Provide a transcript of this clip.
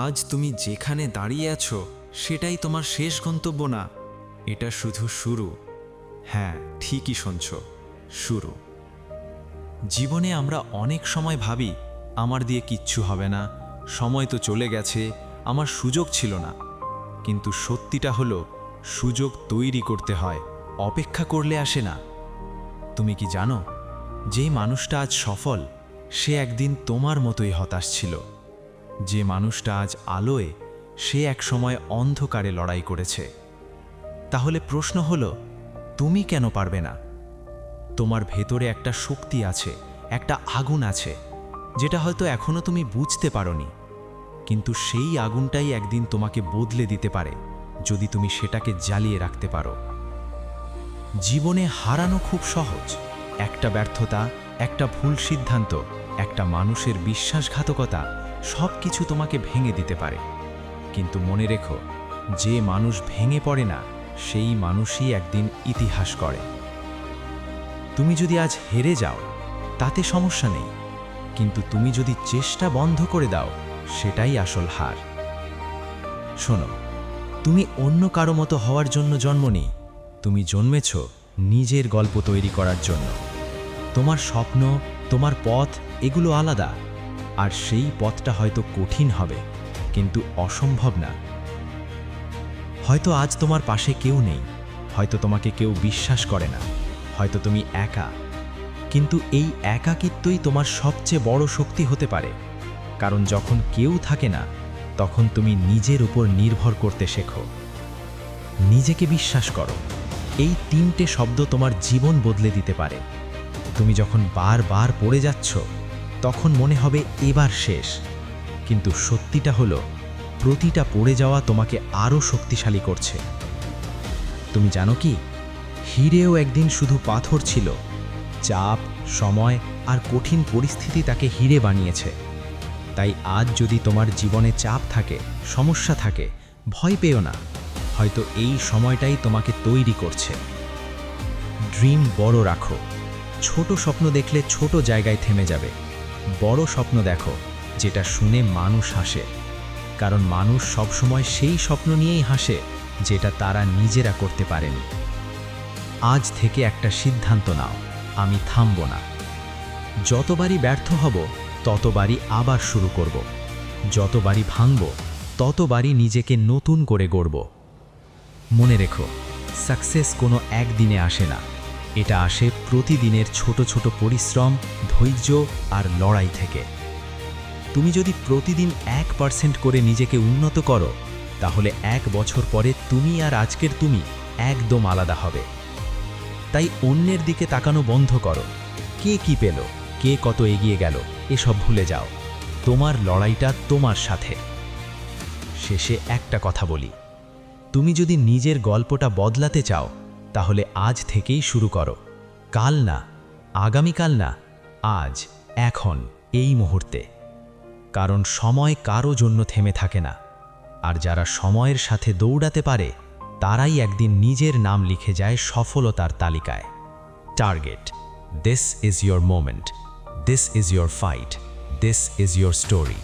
আজ তুমি যেখানে দাঁড়িয়ে আছো সেটাই তোমার শেষ গন্তব্য না, এটা শুধু শুরু। হ্যাঁ, ঠিকই শুনছ, শুরু। জীবনে আমরা অনেক সময় ভাবি আমার দিয়ে কিচ্ছু হবে না, সময় তো চলে গেছে, আমার সুযোগ ছিল না। কিন্তু সত্যিটা হলো, সুযোগ তৈরি করতে হয়, অপেক্ষা করলে আসে না। তুমি কি জানো, যে মানুষটা আজ সফল সে একদিন তোমার মতোই হতাশ ছিল। যে মানুষটা আজ আলোয় সে একসময় অন্ধকারে লড়াই করেছে। তাহলে প্রশ্ন হলো, তুমি কেন পারবে না? তোমার ভেতরে একটা শক্তি আছে, একটা আগুন আছে, যেটা হয়তো এখনো তুমি বুঝতে পারোনি। কিন্তু সেই আগুনটাই একদিন তোমাকে বদলে দিতে পারে, যদি তুমি সেটাকে জ্বালিয়ে রাখতে পারো। জীবনে হারানো খুব সহজ, একটা ব্যর্থতা, একটা ভুল সিদ্ধান্ত, একটা মানুষের বিশ্বাসঘাতকতা সব কিছু তোমাকে ভেঙে দিতে পারে। কিন্তু মনে রেখো, যে মানুষ ভেঙে পড়ে না সেই মানুষই একদিন ইতিহাস করে। তুমি যদি আজ হেরে যাও তাতে সমস্যা নেই, কিন্তু তুমি যদি চেষ্টা বন্ধ করে দাও সেটাই আসল হার। শোনো, তুমি অন্য কারো মতো হওয়ার জন্য জন্মনি, তুমি জন্মেছ নিজের গল্প তৈরি করার জন্য। তোমার স্বপ্ন, তোমার পথ এগুলো আলাদা, আর সেই পথটা হয়তো কঠিন হবে, কিন্তু অসম্ভব না। হয়তো আজ তোমার পাশে কেউ নেই, হয়তো তোমাকে কেউ বিশ্বাস করে না, হয়তো তুমি একা। কিন্তু এই একাকিত্বই তোমার সবচেয়ে বড় শক্তি হতে পারে, কারণ যখন কেউ থাকে না তখন তুমি নিজের উপর নির্ভর করতে শেখো। নিজেকে বিশ্বাস করো, এই 3টে শব্দ তোমার জীবন বদলে দিতে পারে। তুমি যখন বারবার পড়ে যাচ্ছ তখন মনে হবে এবার শেষ, কিন্তু সত্যিটা হলো, প্রতিটা পড়ে যাওয়া তোমাকে আরও শক্তিশালী করছে। তুমি জানো কি, হিরেও একদিন শুধু পাথর ছিল, চাপ, সময় আর কঠিন পরিস্থিতি তাকে হিরে বানিয়েছে। তাই আজ যদি তোমার জীবনে চাপ থাকে, সমস্যা থাকে, ভয় পেও না, হয়তো এই সময়টাই তোমাকে তৈরি করছে। ড্রিম বড় রাখো, ছোট স্বপ্ন দেখলে ছোট জায়গায় থেমে যাবে। বড় স্বপ্ন দেখো, যেটা শুনে মানুষ হাসে, কারণ মানুষ সবসময় সেই স্বপ্ন নিয়েই হাসে যেটা তারা নিজেরা করতে পারেনি। আজ থেকে একটা সিদ্ধান্ত নাও, আমি থামব না। যতবারই ব্যর্থ হব ততবারই আবার শুরু করব, যতবারই ভাঙব ততবারই নিজেকে নতুন করে গড়ব। মনে রেখো, সাকসেস কোনো একদিনে আসে না, এটা আসে প্রতিদিনের ছোট ছোট পরিশ্রম, ধৈর্য আর লড়াই থেকে। তুমি যদি প্রতিদিন 1% করে নিজেকে উন্নত করো, তাহলে 1 বছর পরে তুমি আর আজকের তুমি একদম আলাদা হবে। তাই অন্যের দিকে তাকানো বন্ধ করো, কে কি পেল, কে কত এগিয়ে গেল, এসব ভুলে যাও। তোমার লড়াইটা তোমার সাথে। শেষে একটা কথা বলি, তুমি যদি নিজের গল্পটা বদলাতে চাও তাহলে আজ থেকেই শুরু করো। কাল না, আগামীকাল না, আজ, এখন, এই মুহূর্তে। কারণ সময় কারো জন্য থেমে থাকে না, আর যারা সময়ের সাথে দৌড়াতে পারে তারাই একদিন নিজের নাম লিখে যায় সফলতার তালিকায়। Target, this is your moment, this is your fight, this is your story.